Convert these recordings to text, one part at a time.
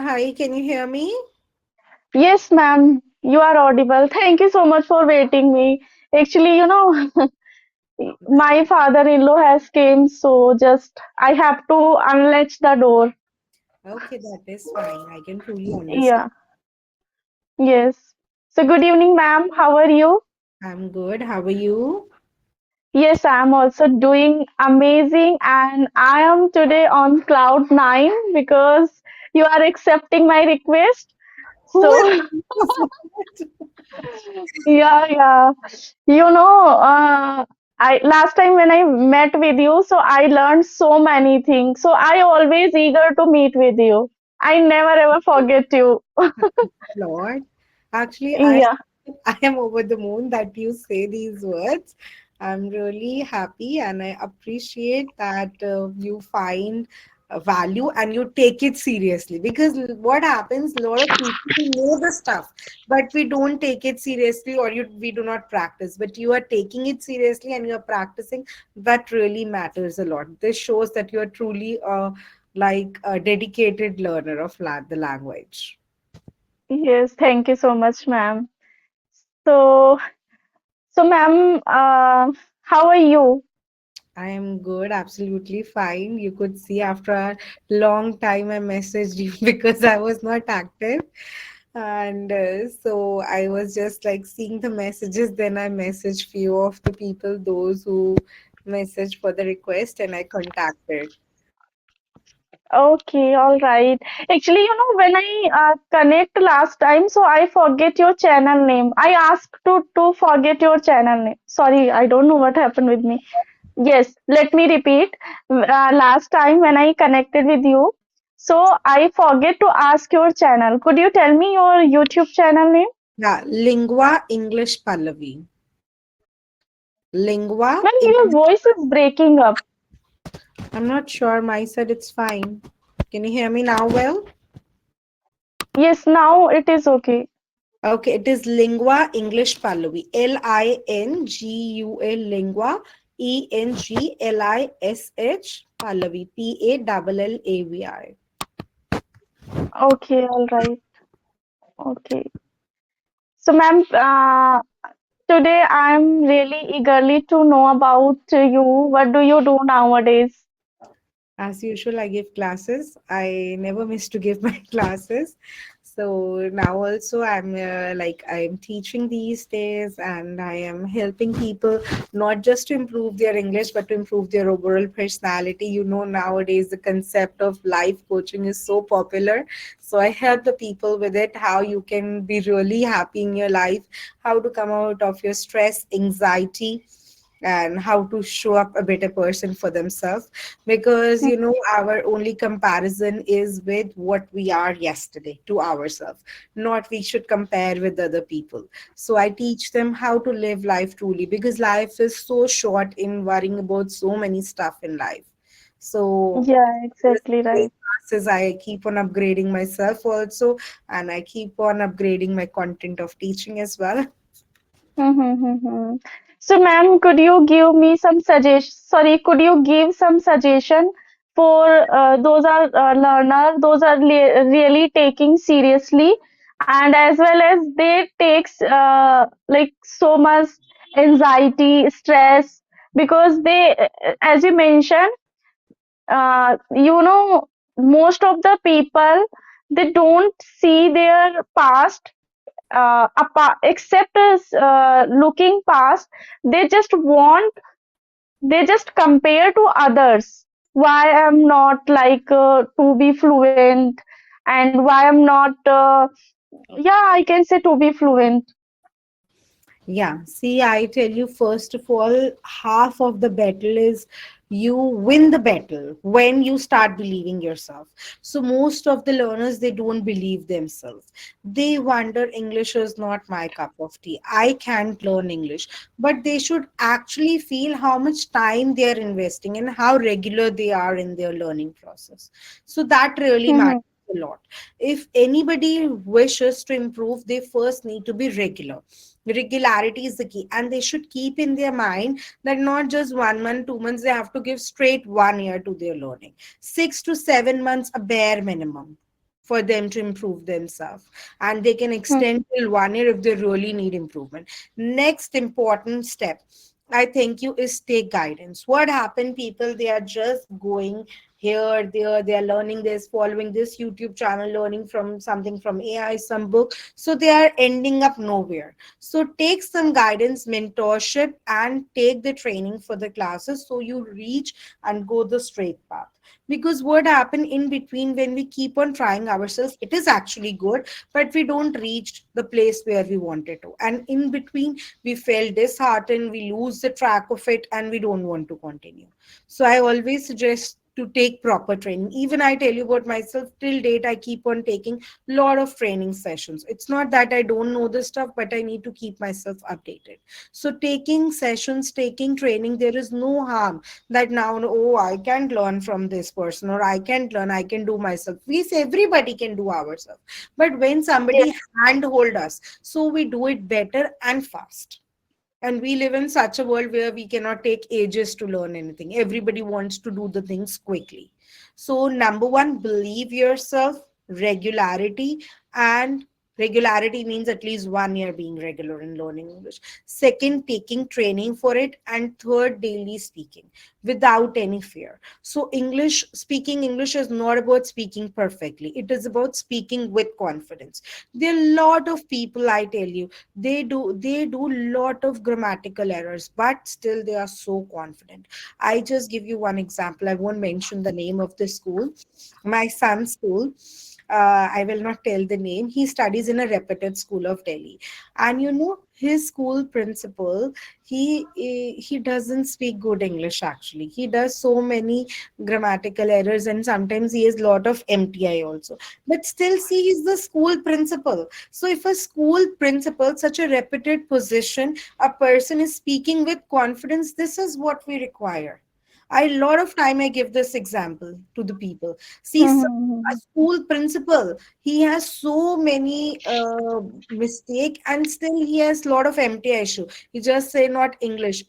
Hi, can you hear me? Yes, ma'am, you are audible. Thank you so much for waiting me. Actually, my father-in-law has came, so just I have to unlatch the door. Okay, that is fine. I can truly understand. Yeah, yes. So good evening, ma'am. How are you? I'm good. How are you? Yes, I'm also doing amazing, and I am today on cloud nine because you are accepting my request. Who is So this? yeah. I last time when I met with you, so I learned so many things. So I always eager to meet with you. I never ever forget you. Lord. Actually, I Yeah. I am over the moon that you say these words. I'm really happy and I appreciate that you find value and you take it seriously because what happens, a lot of people know the stuff, but we don't take it seriously or we do not practice. But you are taking it seriously and you are practicing. That really matters a lot. This shows that you are truly like a dedicated learner of the language. Yes. Thank you so much, ma'am. So, ma'am, how are you? I am good, absolutely fine. You could see after a long time I messaged you because I was not active. And so I was just like seeing the messages. Then I messaged few of the people, those who messaged for the request, and I contacted. Okay, all right. Actually, when I connect last time, so I forget your channel name. I asked to forget your channel name. Sorry, I don't know what happened with me. Yes, let me repeat. Last time when I connected with you, so I forget to ask your channel. Could you tell me your YouTube channel name? Yeah, Lingua English Pallavi. Lingua Man, your English. voice is breaking up. I'm not sure. My side it's fine. Can you hear me now? Well. Yes, now it is okay. Okay, it is Lingua English Pallavi. Lingua Lingua English Pallavi Pallavi. Okay, all right. Okay. So, ma'am, today I'm really eagerly to know about you. What do you do nowadays? As usual, I give classes. I never miss to give my classes. So now also I'm teaching these days and I am helping people not just to improve their English but to improve their overall personality. You know, nowadays the concept of life coaching is so popular. So I help the people with it, how you can be really happy in your life, how to come out of your stress, anxiety, and how to show up a better person for themselves because you know our only comparison is with what we are yesterday to ourselves, not we should compare with other people. So I teach them how to live life truly because life is so short in worrying about so many stuff in life. So Yeah, just exactly doing right. classes, I keep on upgrading myself also, and I keep on upgrading my content of teaching as well. Mm-hmm. So, ma'am, could you give some suggestion for those are learner, those are really taking seriously, and as well as they takes like so much anxiety, stress, because as you mentioned, most of the people they don't see their past except as looking past, they just want, they just compare to others. Why I'm not like to be fluent, and why I'm not, yeah, I can say to be fluent. Yeah, see, I tell you, first of all, half of the battle is you win the battle when you start believing yourself. So, most of the learners they don't believe themselves. They wonder English is not my cup of tea. I can't learn English. But they should actually feel how much time they are investing and how regular they are in their learning process. So, that really matters a lot. If anybody wishes to improve, they first need to be regular. Regularity is the key, and they should keep in their mind that not just 1 month, 2 months, they have to give straight 1 year to their learning. 6 to 7 months, a bare minimum. for them to improve themselves, and they can Hmm. extend till 1 year if they really need improvement. Next important step, I think, you is take guidance. What happened, people, they are just going here, there, they are learning this, following this YouTube channel, learning from something from AI, some book, so they are ending up nowhere. So take some guidance, mentorship, and take the training for the classes so you reach and go the straight path. Because what happened in between, when we keep on trying ourselves, it is actually good, but we don't reach the place where we wanted to, and in between we feel disheartened, we lose the track of it, and we don't want to continue. So I always suggest to take proper training. Even I tell you about myself, till date I keep on taking lot of training sessions. It's not that I don't know this stuff, but I need to keep myself updated. So taking sessions, taking training, there is no harm that now, oh, I can't learn from this person, or I can't learn, I can do myself. We say everybody can do ourselves, but when somebody Yes. handhold us, so we do it better and fast. And we live in such a world where we cannot take ages to learn anything. Everybody wants to do the things quickly. So, number one, believe yourself, regularity, and regularity means at least 1 year being regular in learning English. Second, taking training for it. And third, daily speaking without any fear. So, speaking English is not about speaking perfectly, it is about speaking with confidence. There are a lot of people, I tell you, they do lot of grammatical errors, but still they are so confident. I just give you one example. I won't mention the name of the school, my son's school. I will not tell the name. He studies in a reputed school of Delhi, and his school principal, he doesn't speak good English. Actually, he does so many grammatical errors, and sometimes he has lot of MTI also. But still, see, he's the school principal. So if a school principal, such a reputed position, a person is speaking with confidence, this is what we require. A lot of time I give this example to the people. See, a Hmm. school principal, he has so many mistake, and still he has lot of empty issue. He just say not English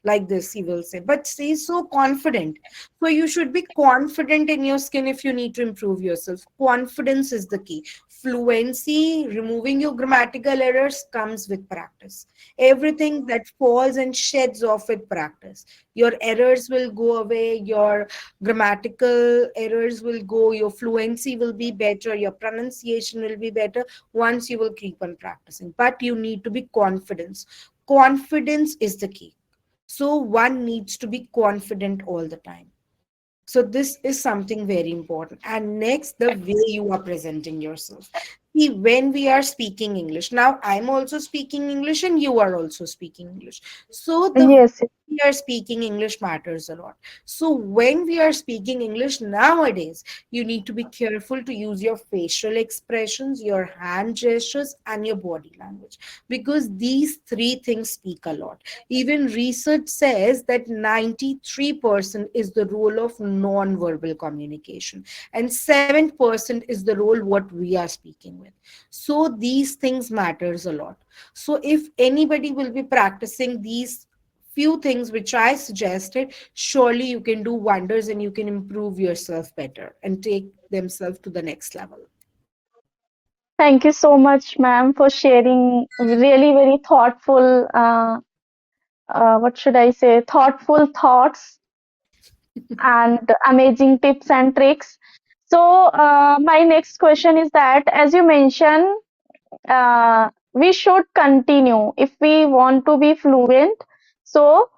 like this, he will say, but he's so confident. So you should be confident in your skin if you need to improve yourself. Confidence is the key. Fluency, removing your grammatical errors, comes with practice. Everything that falls and sheds off with practice. Your errors will go away, your grammatical errors will go, your fluency will be better, your pronunciation will be better once you will keep on practicing. But you need to be confident. Confidence is the key. So one needs to be confident all the time. So this is something very important. And next, the way you are presenting yourself. See, when we are speaking English, now I'm also speaking English and you are also speaking English. So the way Yes. we are speaking English matters a lot. So when we are speaking English nowadays, you need to be careful to use your facial expressions, your hand gestures, and your body language, because these three things speak a lot. Even research says that 93% is the role of non-verbal communication, and 7% is the role what we are speaking with. So these things matters a lot. So if anybody will be practicing these few things which I suggested, surely you can do wonders and you can improve yourself better and take themselves to the next level. Thank you so much, ma'am, for sharing really very thoughtful, what should I say, thoughtful thoughts and amazing tips and tricks. So, my next question is that, as you mentioned, we should continue if we want to be fluent. So,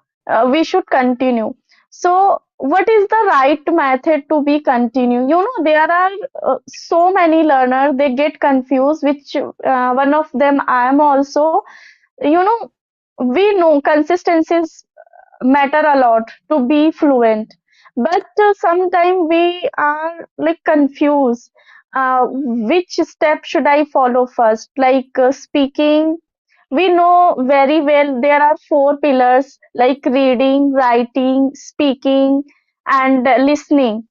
we should continue. So, what is the right method to be continue? There are so many learners, they get confused, which one of them I am also. You know, we know consistencies matter a lot to be fluent, but sometimes we are like confused. Which step should I follow first? Like speaking, we know very well there are four pillars like reading, writing, speaking, and listening.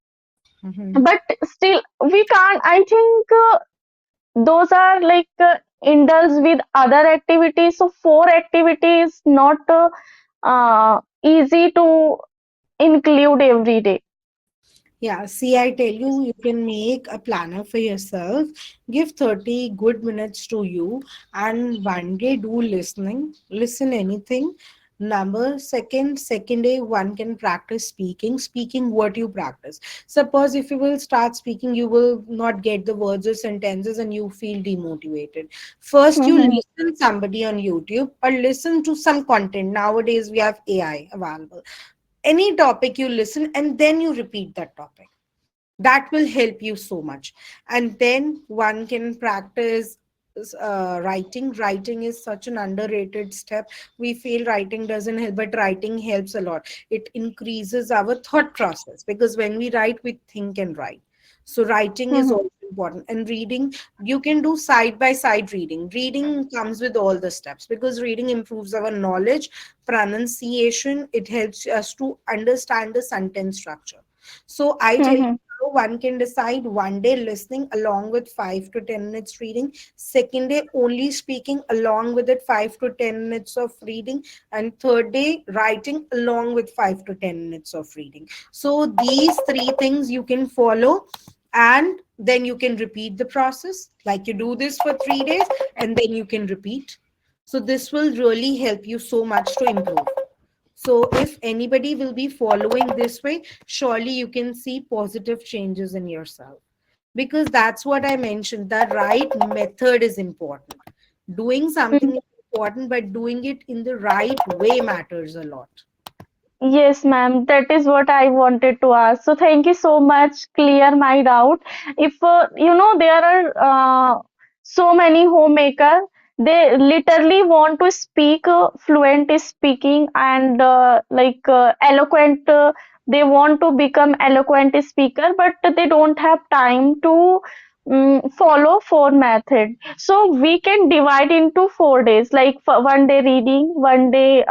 Mhm. But still, we can't. I think those are like indulge with other activities. So four activities not easy to include every day. Yeah, see, I tell you, you can make a planner for yourself. Give 30 good minutes to you, and one day do listening. Listen anything. Second day, one can practice speaking. Speaking what you practice. Suppose if you will start speaking, you will not get the words or sentences and you feel demotivated. First, you Mm-hmm. listen somebody on YouTube or listen to some content. Nowadays, we have AI available. Any topic you listen and then you repeat that topic, that will help you so much. And then one can practice writing is such an underrated step. We feel writing doesn't help, but writing helps a lot. It increases our thought process, because when we write, we think and write. So writing is Mm-hmm. also important. And reading, you can do side by side reading. Reading comes with all the steps, because reading improves our knowledge, pronunciation. It helps us to understand the sentence structure. So I tell you, Mm-hmm. one can decide one day listening along with 5 to 10 minutes reading, second day only speaking along with it 5 to 10 minutes of reading, and third day writing along with 5 to 10 minutes of reading. So these three things you can follow, and then you can repeat the process. Like you do this for 3 days and then you can repeat. So this will really help you so much to improve. So if anybody will be following this way, surely you can see positive changes in yourself. Because that's what I mentioned. The right method is important. Doing something is important, but doing it in the right way matters a lot. Yes, ma'am, that is what I wanted to ask. So thank you so much. Clear my doubt. If there are so many homemaker, they literally want to speak fluent speaking and eloquent. They want to become eloquent speaker, but they don't have time to follow four method. So we can divide into 4 days, like for one day reading, one day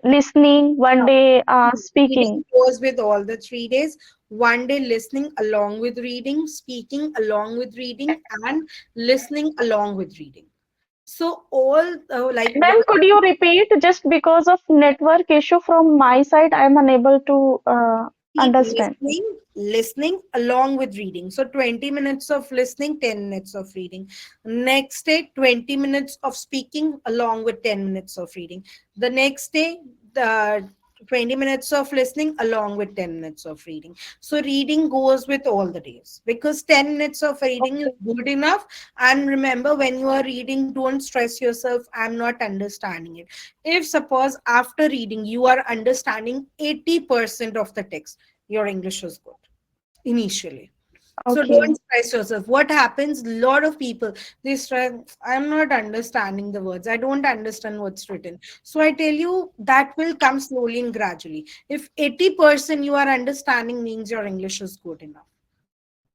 listening, one day Reading speaking. goes with all the 3 days. One day listening along with reading, speaking along with reading, and listening along with reading. So all like Ma'am, could you repeat? Just because of network issue from my side, I'm unable to repeat understand. listening along with reading. So 20 minutes of listening, 10 minutes of reading. Next day, 20 minutes of speaking along with 10 minutes of reading. The next day, the 20 minutes of listening along with 10 minutes of reading. So reading goes with all the days, because 10 minutes of reading is Okay. good enough. And remember, when you are reading, don't stress yourself, I'm not understanding it. If suppose after reading you are understanding 80% of the text, your English is good initially. So Okay. don't stress yourself. What happens? A lot of people, they stress, I'm not understanding the words. I don't understand what's written. So I tell you, that will come slowly and gradually. If 80% you are understanding, means your English is good enough.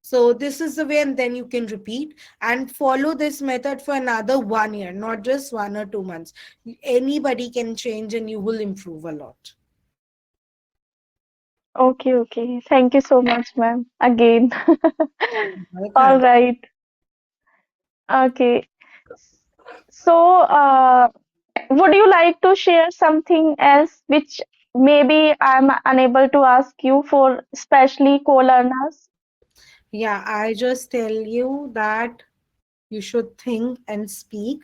So this is the way, and then you can repeat and follow this method for another 1 year, not just 1 or 2 months. Anybody can change and you will improve a lot. Okay, okay. Thank you so much, ma'am. Again. All Welcome. right. Okay. So, would you like to share something else which maybe I'm unable to ask you for especially co-learners? Yeah, I just tell you that you should think and speak.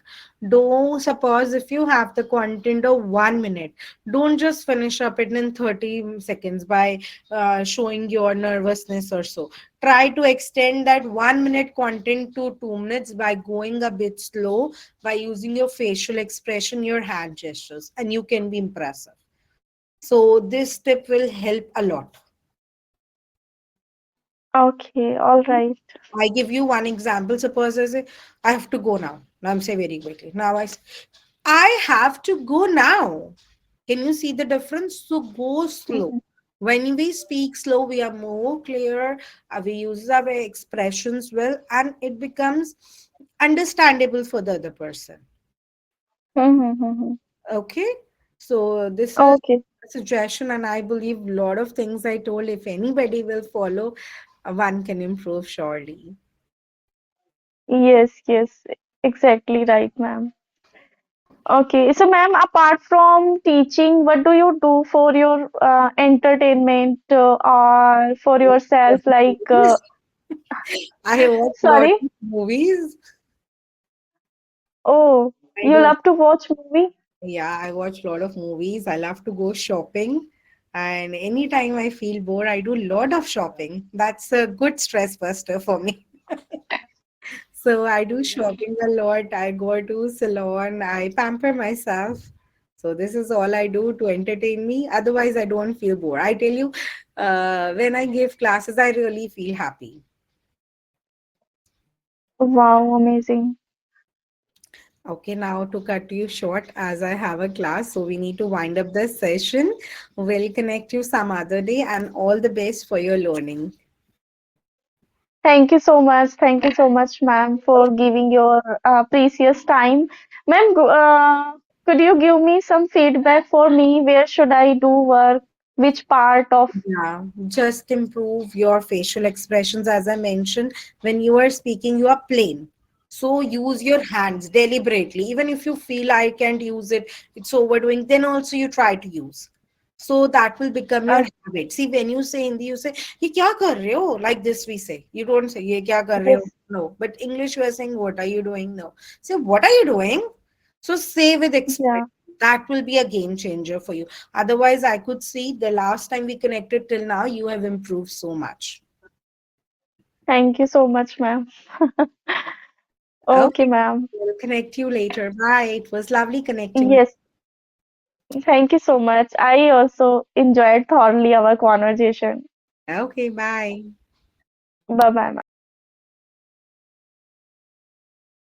Don't suppose if you have the content of 1 minute, don't just finish up it in 30 seconds by showing your nervousness or so. Try to extend that 1 minute content to 2 minutes by going a bit slow, by using your facial expression, your hand gestures, and you can be impressive. So, this tip will help a lot. Okay, all right. I give you one example. Suppose I say, I have to go now. Now I'm say very quickly. Now I have to go now. Can you see the difference? So go slow. Mhm. When we speak slow, we are more clear. We use our expressions well, and it becomes understandable for the other person. Mhm. Okay. So this is Okay. a suggestion, and I believe a lot of things I told, if anybody will follow, one can improve surely. Yes, yes, exactly right, ma'am. Okay, so ma'am, apart from teaching, what do you do for your entertainment or for yourself? Like, I watch a lot sorry? of movies. Oh, I you do. love to watch movie? Yeah, I watch a lot of movies. I love to go shopping. And anytime I feel bored, I do a lot of shopping. That's a good stress buster for me. So I do shopping a lot. I go to salon. I pamper myself. So this is all I do to entertain me. Otherwise, I don't feel bored. I tell you, when I give classes, I really feel happy. Wow, amazing. Okay, now to cut you short, as I have a class, so we need to wind up this session. We'll connect you some other day, and all the best for your learning. Thank you so much. Thank you so much, ma'am, for giving your precious time. Ma'am, could you give me some feedback for me? Where should I do work? Which part of? Yeah, just improve your facial expressions. As I mentioned, when you are speaking, you are plain. So use your hands deliberately. Even if you feel I can't use it, it's overdoing, then also you try to use. So that will become your Uh, habit. See, when you say Hindi, you say, "Ye kya kar rahe ho?" Like this we say. You don't say, "Ye kya kar rahe ho?" yes, No. But English, you are saying, "What are you doing?" No. Say, "What are you doing?" So say with yeah. expression. That will be a game changer for you. Otherwise, I could see the last time we connected till now, you have improved so much. Thank you so much, ma'am. Okay, Okay, ma'am. we'll connect you later. Bye. It was lovely connecting. Yes, thank you so much. I also enjoyed thoroughly our conversation. Okay, bye. Bye bye, ma'am.